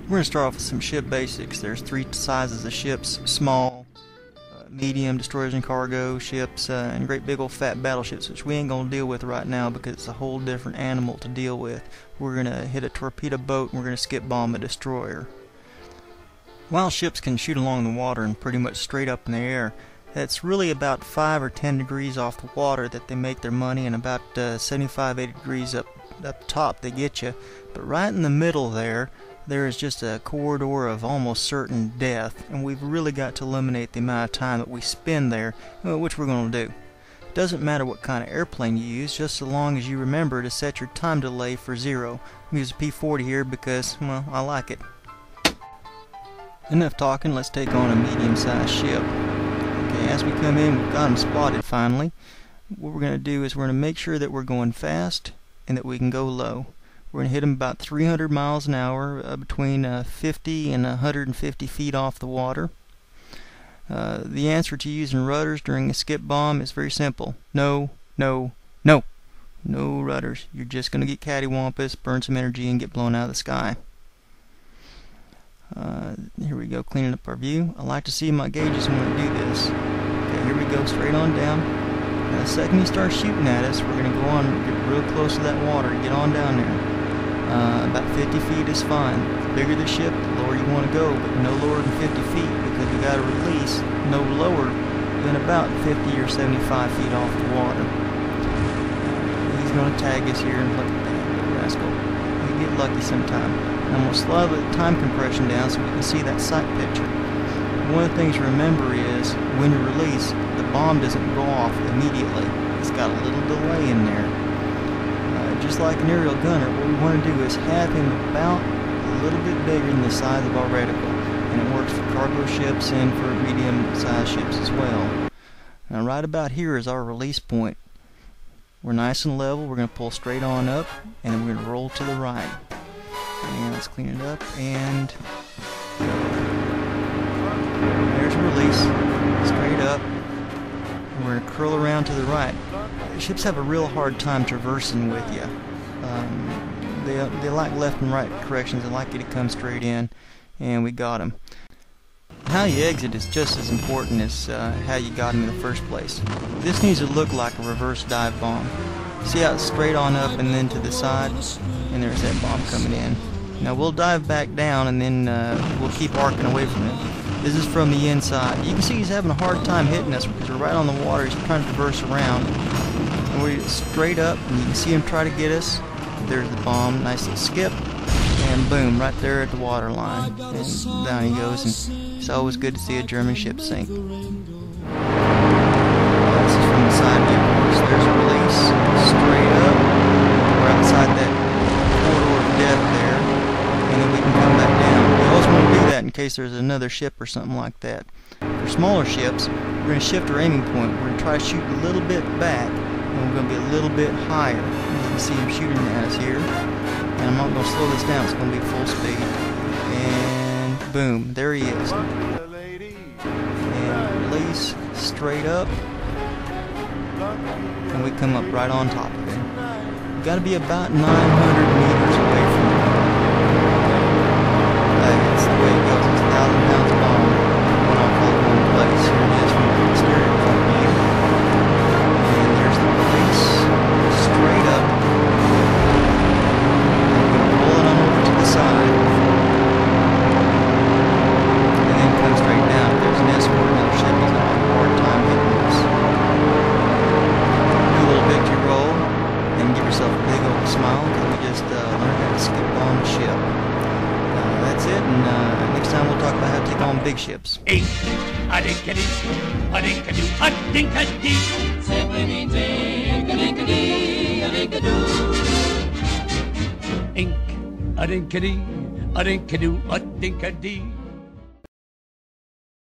We're going to start off with some ship basics. There's three sizes of ships: small, medium, destroyers and cargo ships, and great big old fat battleships, which we ain't going to deal with right now because it's a whole different animal to deal with. We're going to hit a torpedo boat and we're going to skip bomb a destroyer. While ships can shoot along the water and pretty much straight up in the air, that's really about 5 or 10 degrees off the water that they make their money, and about 75-80 degrees up top they get you. But right in the middle there is just a corridor of almost certain death, and we've really got to eliminate the amount of time that we spend there, which we're going to do. Doesn't matter what kind of airplane you use, just so long as you remember to set your time delay for 0. I'm using a P-40 here because, well, I like it. Enough talking, let's take on a medium-sized ship. Okay, as we come in, we've got them spotted finally. What we're going to do is we're going to make sure that we're going fast and that we can go low. We're going to hit them about 300 miles an hour, between 50 and 150 feet off the water. The answer to using rudders during a skip bomb is very simple. No, no, no. No rudders. You're just going to get cattywampus, burn some energy, and get blown out of the sky. Here we go, cleaning up our view. I like to see my gauges when I do this. Okay, here we go, straight on down. Now, the second you start shooting at us, we're going to go on, get real close to that water, get on down there. About 50 feet is fine. The bigger the ship, the lower you want to go, but no lower than 50 feet because we got to release no lower than about 50 or 75 feet off the water. He's going to tag us here, and look at that little rascal. We get lucky sometime. And I'm going to slow the time compression down so we can see that sight picture. One of the things to remember is when you release, the bomb doesn't go off immediately. It's got a little delay in there. Just like an aerial gunner, what we want to do is have him about a little bit bigger than the size of our reticle, and it works for cargo ships and for medium-sized ships as well. Now right about here is our release point. We're nice and level, we're going to pull straight on up, and then we're going to roll to the right. And let's clean it up, and there's a release, straight up, and we're going to curl around to the right. Ships have a real hard time traversing with you. They like left and right corrections. They like you to come straight in, and we got them. How you exit is just as important as how you got them in the first place. This needs to look like a reverse dive bomb. See how it's straight on up and then to the side, and there's that bomb coming in. Now we'll dive back down, and then we'll keep arcing away from it. This is from the inside. You can see he's having a hard time hitting us because we're right on the water. He's trying to traverse around. And we're straight up, and you can see him try to get us. There's the bomb, nice little skip, and boom, right there at the water line. And down he goes, and it's always good to see a German ship sink. This is from the side view, of course. There's a release, straight up. We're outside that corridor of death there, and then we can come back down. We always want to do that in case there's another ship or something like that. For smaller ships, we're going to shift our aiming point. We're going to try to shoot a little bit back, and we're going to be a little bit higher. You can see him shooting at us here. And I'm not going to slow this down. It's going to be full speed. And boom, there he is. And release, straight up. And we come up right on top of him. We've got to be about 900 meters away from him. That's the way it goes. It's 1,000 pounds bomb. Going off all in one place. Here it is from the exterior point of view. And there's the release, straight up. And we're going to roll it on over to the side. And then come straight down. If there's an escort, another ship, he's going to have a hard time hitting us. Do a little victory roll and give yourself a big old smile because we just learned how to skip on the ship. That's it, and next time we'll talk about how to take on big ships. Ink, a dinkity, a dinkadoo, a dinkadee. Zippity dink, a dinkadee, a dinkadoo. Ink, a dinkadee, a dinkadoo, a dinkadee.